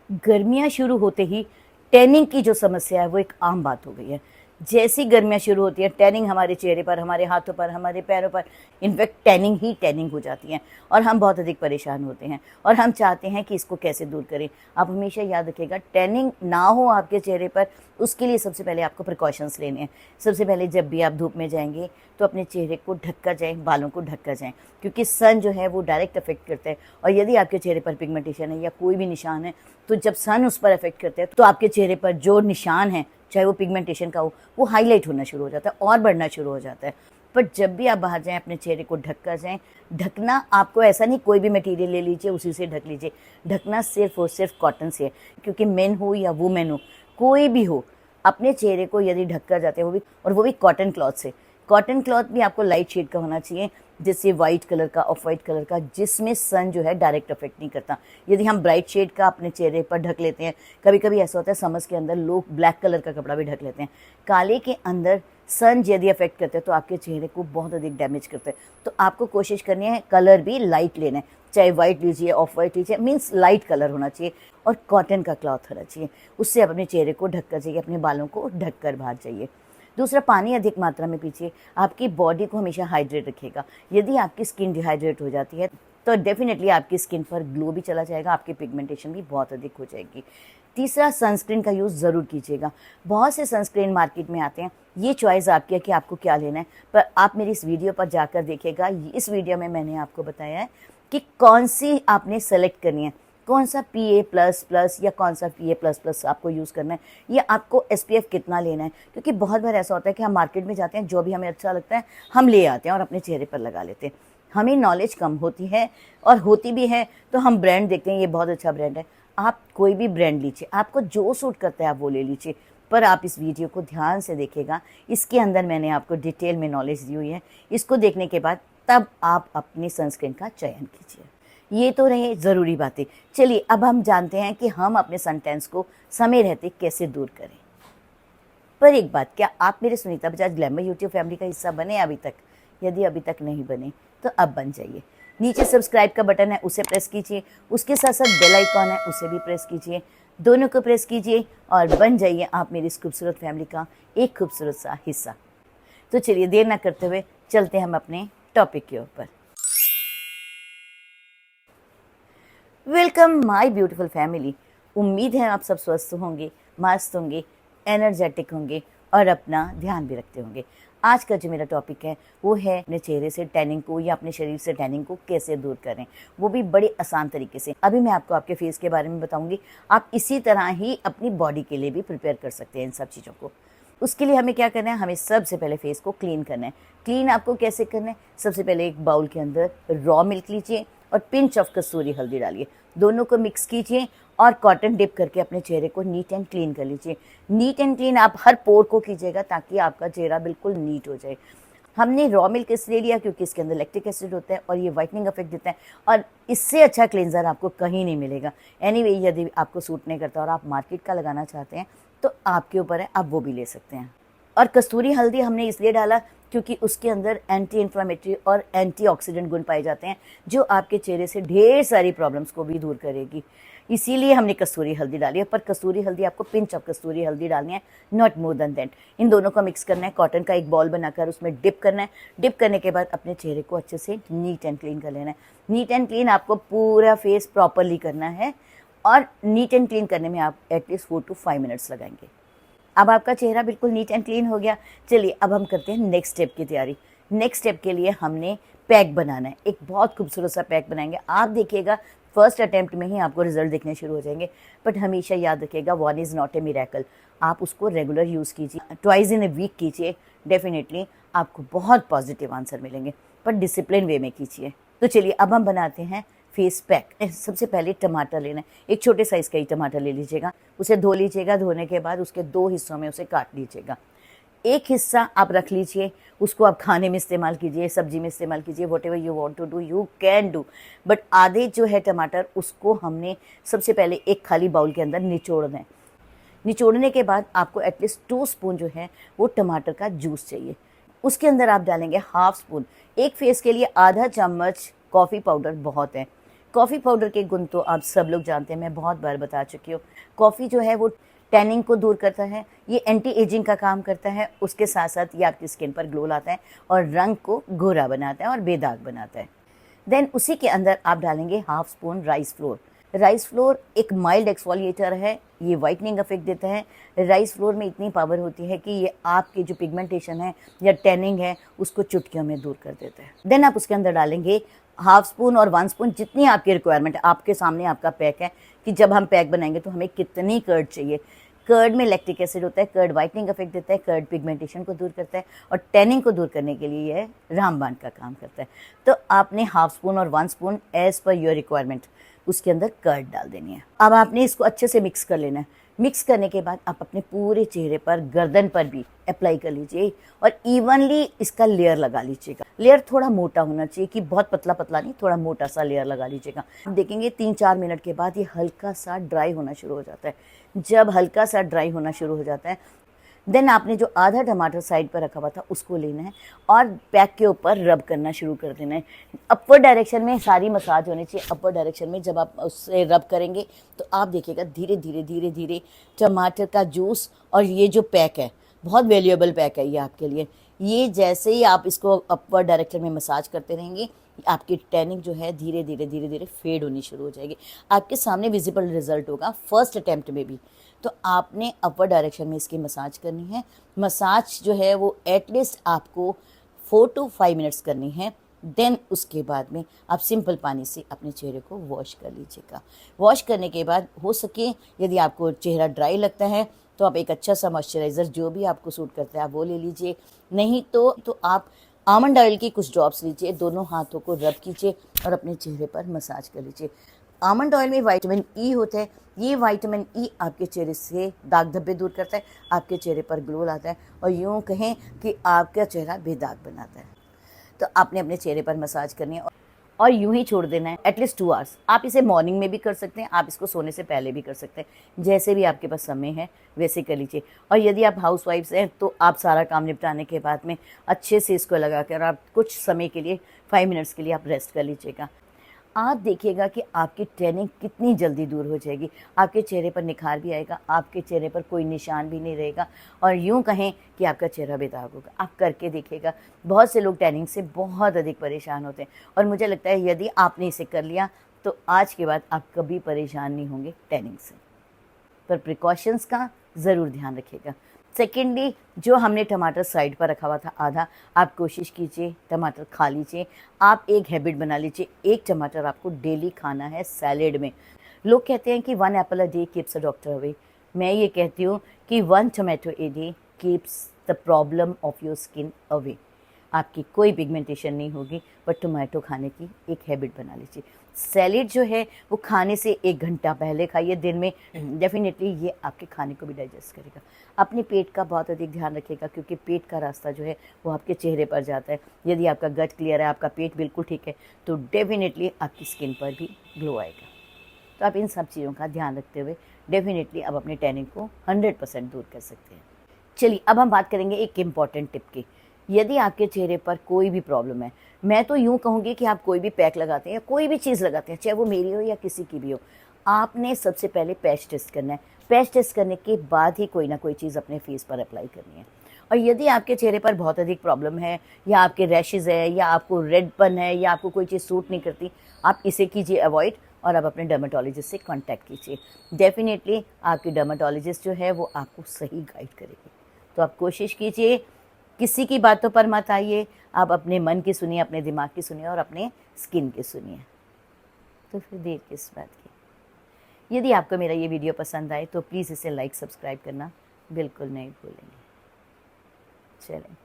गर्मियाँ शुरू होते ही टैनिंग की जो समस्या है वो एक आम बात हो गई है। जैसी गर्मियाँ शुरू होती हैं टैनिंग हमारे चेहरे पर, हमारे हाथों पर, हमारे पैरों पर, इनफैक्ट टैनिंग ही टैनिंग हो जाती है और हम बहुत अधिक परेशान होते हैं और हम चाहते हैं कि इसको कैसे दूर करें। आप हमेशा याद रखिएगा, टैनिंग ना हो आपके चेहरे पर, उसके लिए सबसे पहले आपको प्रिकॉशंस लेने हैं। सबसे पहले जब भी आप धूप में जाएंगे तो अपने चेहरे को ढक कर जाएँ, बालों को ढक कर जाएँ, क्योंकि सन जो है वो डायरेक्ट अफेक्ट करता है। और यदि आपके चेहरे पर पिगमेंटेशन है या कोई भी निशान है, तो जब सन उस पर अफेक्ट करते हैं तो आपके चेहरे पर जो निशान है, चाहे वो पिगमेंटेशन का हो, वो हाईलाइट होना शुरू हो जाता है और बढ़ना शुरू हो जाता है। पर जब भी आप बाहर जाएं अपने चेहरे को ढक कर जाएं। ढकना आपको ऐसा नहीं कोई भी मटेरियल ले लीजिए उसी से ढक लीजिए। ढकना सिर्फ और सिर्फ कॉटन से है, क्योंकि मेन हो या वुमेन हो, कोई भी हो, अपने चेहरे को यदि ढक कर जाते हैं वो भी कॉटन क्लॉथ से। कॉटन क्लॉथ भी आपको लाइट शेड का होना चाहिए, जैसे वाइट कलर का, ऑफ वाइट कलर का, जिसमें सन जो है डायरेक्ट अफेक्ट नहीं करता। यदि हम ब्राइट शेड का अपने चेहरे पर ढक लेते हैं, कभी कभी ऐसा होता है समर्स के अंदर लोग ब्लैक कलर का कपड़ा भी ढक लेते हैं, काले के अंदर सन यदि अफेक्ट करते हैं तो आपके चेहरे को बहुत अधिक डैमेज करते हैं। तो आपको कोशिश करनी है कलर भी लाइट लेना है, चाहे वाइट लीजिए, ऑफ वाइट लीजिए, मीन्स लाइट कलर होना चाहिए और कॉटन का क्लॉथ होना चाहिए। उससे आप अपने चेहरे को ढक कर जाइए, अपने बालों को ढक कर बाहर जाइए। दूसरा, पानी अधिक मात्रा में पीजिए, आपकी बॉडी को हमेशा हाइड्रेट रखेगा। यदि आपकी स्किन डिहाइड्रेट हो जाती है तो डेफिनेटली आपकी स्किन पर ग्लो भी चला जाएगा, आपकी पिगमेंटेशन भी बहुत अधिक हो जाएगी। तीसरा, सनस्क्रीन का यूज़ ज़रूर कीजिएगा। बहुत से सनस्क्रीन मार्केट में आते हैं, ये चॉइस आपकी है कि आपको क्या लेना है, पर आप मेरी इस वीडियो पर जाकर देखिएगा। इस वीडियो में मैंने आपको बताया है कि कौन सी आपने सेलेक्ट करनी है, कौन सा PA++ या कौन सा PA++ आपको यूज़ करना है, या आपको SPF कितना लेना है। क्योंकि बहुत बार ऐसा होता है कि हम मार्केट में जाते हैं, जो भी हमें अच्छा लगता है हम ले आते हैं और अपने चेहरे पर लगा लेते हैं। हमें नॉलेज कम होती है और होती भी है, तो हम ब्रांड देखते हैं, ये बहुत अच्छा ब्रांड है। आप कोई भी ब्रांड लीजिए, आपको जो सूट करता है आप वो ले लीजिए, पर आप इस वीडियो को ध्यान से देखिएगा। इसके अंदर मैंने आपको डिटेल में नॉलेज दी हुई है। इसको देखने के बाद तब आप अपनी सनस्क्रीन का चयन कीजिए। ये तो रहे ज़रूरी बातें। चलिए अब हम जानते हैं कि हम अपने सन टैन्स को समय रहते कैसे दूर करें। पर एक बात, क्या आप मेरे Sunita Bajaj glamour YouTube family का हिस्सा बने अभी तक? यदि अभी तक नहीं बने तो अब बन जाइए। नीचे सब्सक्राइब का बटन है, उसे प्रेस कीजिए, उसके साथ साथ बेल आइकॉन है, उसे भी प्रेस कीजिए। दोनों को प्रेस कीजिए और बन जाइए आप मेरी इस खूबसूरत फैमिली का एक खूबसूरत सा हिस्सा। तो चलिए देर ना करते हुए चलते हम अपने टॉपिक के ऊपर। Welcome my beautiful family. उम्मीद है आप सब स्वस्थ होंगे, मस्त होंगे, एनर्जेटिक होंगे और अपना ध्यान भी रखते होंगे। आज का जो मेरा टॉपिक है वो है अपने चेहरे से टैनिंग को या अपने शरीर से टैनिंग को कैसे दूर करें, वो भी बड़े आसान तरीके से। अभी मैं आपको आपके फेस के बारे में बताऊंगी, आप इसी तरह ही अपनी बॉडी के लिए भी प्रिपेयर कर सकते हैं इन सब चीज़ों को। उसके लिए हमें क्या करना है, हमें सबसे पहले फेस को क्लीन करना है। क्लीन आपको कैसे करना है, सबसे पहले एक बाउल के अंदर रॉ मिल्क लीजिए और पिंच ऑफ कसूरी हल्दी डालिए, दोनों को मिक्स कीजिए और कॉटन डिप करके अपने चेहरे को नीट एंड क्लीन कर लीजिए। नीट एंड क्लीन आप हर पोर को कीजिएगा ताकि आपका चेहरा बिल्कुल नीट हो जाए। हमने रॉ मिल्क इसलिए लिया क्योंकि इसके अंदर लैक्टिक एसिड होता है और ये वाइटनिंग इफेक्ट देता है और इससे अच्छा क्लींजर आपको कहीं नहीं मिलेगा। एनीवे, यदि आपको सूट नहीं करता और आप मार्केट का लगाना चाहते हैं तो आपके ऊपर है, आप वो भी ले सकते हैं। और कस्तूरी हल्दी हमने इसलिए डाला क्योंकि उसके अंदर एंटी इन्फ्लामेटरी और एंटीऑक्सीडेंट गुण पाए जाते हैं जो आपके चेहरे से ढेर सारी प्रॉब्लम्स को भी दूर करेगी। इसीलिए हमने कस्तूरी हल्दी डाली है, पर कस्तूरी हल्दी आपको पिंच ऑफ कस्तूरी हल्दी डालनी है, नॉट मोर देन दैट। इन दोनों को मिक्स करना है, कॉटन का एक बॉल बनाकर उसमें डिप करना है। डिप करने के बाद अपने चेहरे को अच्छे से नीट एंड क्लीन कर लेना है। नीट एंड क्लीन आपको पूरा फेस प्रॉपरली करना है और नीट एंड क्लीन करने में आप एटलीस्ट 4 to 5 मिनट्स लगाएंगे। अब आपका चेहरा बिल्कुल नीट एंड क्लीन हो गया। चलिए अब हम करते हैं नेक्स्ट स्टेप की तैयारी। नेक्स्ट स्टेप के लिए हमने पैक बनाना है, एक बहुत खूबसूरत सा पैक बनाएंगे। आप देखिएगा फर्स्ट अटेम्प्ट में ही आपको रिजल्ट दिखने शुरू हो जाएंगे, बट हमेशा याद रखिएगा one is not a miracle. आप उसको रेगुलर यूज़ कीजिए, ट्वाइस इन ए वीक कीजिए, डेफिनेटली आपको बहुत पॉजिटिव आंसर मिलेंगे, पर डिसिप्लिन वे में कीजिए। तो चलिए अब हम बनाते हैं फेस पैक। सबसे पहले टमाटर लेना है, एक छोटे साइज़ का ही टमाटर ले लीजिएगा, उसे धो लीजिएगा। धोने के बाद उसके 2 हिस्सों में उसे काट लीजिएगा। एक हिस्सा आप रख लीजिए, उसको आप खाने में इस्तेमाल कीजिए, सब्जी में इस्तेमाल कीजिए, whatever you want to do you can do. But आधे जो है टमाटर, उसको हमने सबसे पहले एक खाली बाउल के अंदर निचोड़ना है। निचोड़ने के बाद आपको एटलीस्ट 2 स्पून जो है वो टमाटर का जूस चाहिए। उसके अंदर आप डालेंगे हाफ स्पून, एक फेस के लिए आधा चम्मच कॉफ़ी पाउडर बहुत है। कॉफ़ी पाउडर के गुण तो आप सब लोग जानते हैं, मैं बहुत बार बता चुकी हूँ। कॉफ़ी जो है वो टैनिंग को दूर करता है, ये एंटी एजिंग का काम करता है, उसके साथ साथ ये आपकी स्किन पर ग्लो लाता है और रंग को गोरा बनाता है और बेदाग बनाता है। देन उसी के अंदर आप डालेंगे half spoon rice flour. Rice flour एक माइल्ड एक्सफोलिएटर है, ये वाइटनिंग इफेक्ट देता है। राइस फ्लोर में इतनी पावर होती है कि ये आपके जो पिगमेंटेशन है या टैनिंग है उसको चुटकियों में दूर कर देता है। देन आप उसके अंदर डालेंगे हाफ स्पून और 1 स्पून, जितनी आपकी रिक्वायरमेंट है। आपके सामने आपका पैक है कि जब हम पैक बनाएंगे तो हमें कितनी कर्ड चाहिए। कर्ड में लैक्टिक एसिड होता है, कर्ड वाइटनिंग इफेक्ट देता है, कर्ड पिगमेंटेशन को दूर करता है और टैनिंग को दूर करने के लिए यह रामबाण का काम करता है। तो आपने हाफ स्पून और 1 spoon as per your requirement उसके अंदर कर्ड डाल देनी है। अब आपने इसको अच्छे से मिक्स कर लेना है। मिक्स करने के बाद आप अपने पूरे चेहरे पर, गर्दन पर भी अप्लाई कर लीजिए और इवनली इसका लेयर लगा लीजिएगा। लेयर थोड़ा मोटा होना चाहिए कि बहुत पतला पतला नहीं, थोड़ा मोटा सा लेयर लगा लीजिएगा। देखेंगे 3-4 मिनट के बाद ये हल्का सा ड्राई होना शुरू हो जाता है। जब हल्का सा ड्राई होना शुरू हो जाता है देन आपने जो आधा टमाटर साइड पर रखा हुआ था उसको लेना है और पैक के ऊपर रब करना शुरू कर देना है। अपवर्ड डायरेक्शन में सारी मसाज होनी चाहिए। अपवर्ड डायरेक्शन में जब आप उससे रब करेंगे तो आप देखिएगा धीरे धीरे धीरे धीरे टमाटर का जूस और ये जो पैक है, बहुत वैल्यूएबल पैक है ये आपके लिए, ये जैसे ही आप इसको अपवर्ड डायरेक्शन में मसाज करते रहेंगे आपकी टैनिंग जो है धीरे धीरे धीरे धीरे फेड होनी शुरू हो जाएगी। आपके सामने विजिबल रिजल्ट होगा फर्स्ट अटैम्प्ट में भी। तो आपने अपवर्ड डायरेक्शन में इसकी मसाज करनी है। मसाज जो है वो एटलीस्ट आपको 4 to 5 मिनट्स करनी है। देन उसके बाद में आप सिंपल पानी से अपने चेहरे को वॉश कर लीजिएगा। वॉश करने के बाद हो सके यदि आपको चेहरा ड्राई लगता है तो आप एक अच्छा सा मॉइस्चराइज़र जो भी आपको सूट करता है आप वो ले लीजिए। नहीं तो आप आमंड ऑयल की कुछ ड्रॉप्स लीजिए, दोनों हाथों को रब कीजिए और अपने चेहरे पर मसाज कर लीजिए। आमंड ऑयल में विटामिन ई होता है, ये विटामिन ई आपके चेहरे से दाग धब्बे दूर करता है, आपके चेहरे पर ग्लो लाता है और यूँ कहें कि आपका चेहरा बेदाग बनाता है। तो आपने अपने चेहरे पर मसाज करनी है और यूं ही छोड़ देना है एटलीस्ट 2 आवर्स। आप इसे मॉर्निंग में भी कर सकते हैं, आप इसको सोने से पहले भी कर सकते हैं, जैसे भी आपके पास समय है वैसे कर लीजिए। और यदि आप हाउस वाइफ्स हैं तो आप सारा काम निपटाने के बाद में अच्छे से इसको लगा कर आप कुछ समय के लिए 5 मिनट्स के लिए आप रेस्ट कर लीजिएगा। आप देखिएगा कि आपकी टैनिंग कितनी जल्दी दूर हो जाएगी, आपके चेहरे पर निखार भी आएगा, आपके चेहरे पर कोई निशान भी नहीं रहेगा और यूं कहें कि आपका चेहरा बेदाग होगा। आप करके देखिएगा। बहुत से लोग टैनिंग से बहुत अधिक परेशान होते हैं और मुझे लगता है यदि आपने इसे कर लिया तो आज के बाद आप कभी परेशान नहीं होंगे टैनिंग से। पर प्रिकॉशंस का ज़रूर ध्यान रखिएगा। सेकेंडली, जो हमने टमाटर साइड पर रखा हुआ था आधा, आप कोशिश कीजिए टमाटर खा लीजिए। आप एक हैबिट बना लीजिए, 1 टमाटर आपको डेली खाना है सैलेड में। लोग कहते हैं कि 1 Apple a day keeps a doctor away. मैं ये कहती हूँ कि 1 tomato a day keeps the problem of your skin away. आपकी कोई पिगमेंटेशन नहीं होगी, पर टोमेटो खाने की एक हैबिट बना लीजिए। सैलेड जो है वो खाने से 1 घंटा पहले खाइए दिन में, डेफिनेटली ये आपके खाने को भी डाइजेस्ट करेगा। अपने पेट का बहुत अधिक ध्यान रखिएगा क्योंकि पेट का रास्ता जो है वो आपके चेहरे पर जाता है। यदि आपका गट क्लियर है, आपका पेट बिल्कुल ठीक है, तो डेफिनेटली आपकी स्किन पर भी ग्लो आएगा। तो आप इन सब चीज़ों का ध्यान रखते हुए डेफिनेटली आप अपने टैनिंग को 100% दूर कर सकते हैं। चलिए अब हम बात करेंगे एक इम्पॉर्टेंट टिप की। यदि आपके चेहरे पर कोई भी प्रॉब्लम है, मैं तो यूँ कहूँगी कि आप कोई भी पैक लगाते हैं या कोई भी चीज़ लगाते हैं, चाहे वो मेरी हो या किसी की भी हो, आपने सबसे पहले पैच टेस्ट करना है। पैच टेस्ट करने के बाद ही कोई ना कोई चीज़ अपने फेस पर अप्लाई करनी है। और यदि आपके चेहरे पर बहुत अधिक प्रॉब्लम है या आपके रैशेज़ है या आपको रेडपन है या आपको कोई चीज़ सूट नहीं करती, आप इसे कीजिए अवॉइड और आप अपने डर्मेटोलॉजिस्ट से कांटेक्ट कीजिए। डेफिनेटली आपकी डर्मेटोलॉजिस्ट जो है वो आपको सही गाइड करेगी। तो आप कोशिश कीजिए, किसी की बातों पर मत आइए, आप अपने मन की सुनिए, अपने दिमाग की सुनिए और अपने स्किन की सुनिए। तो फिर देर किस बात की। यदि आपको मेरा ये वीडियो पसंद आए तो प्लीज़ इसे लाइक सब्सक्राइब करना बिल्कुल नहीं भूलेंगे। चलें।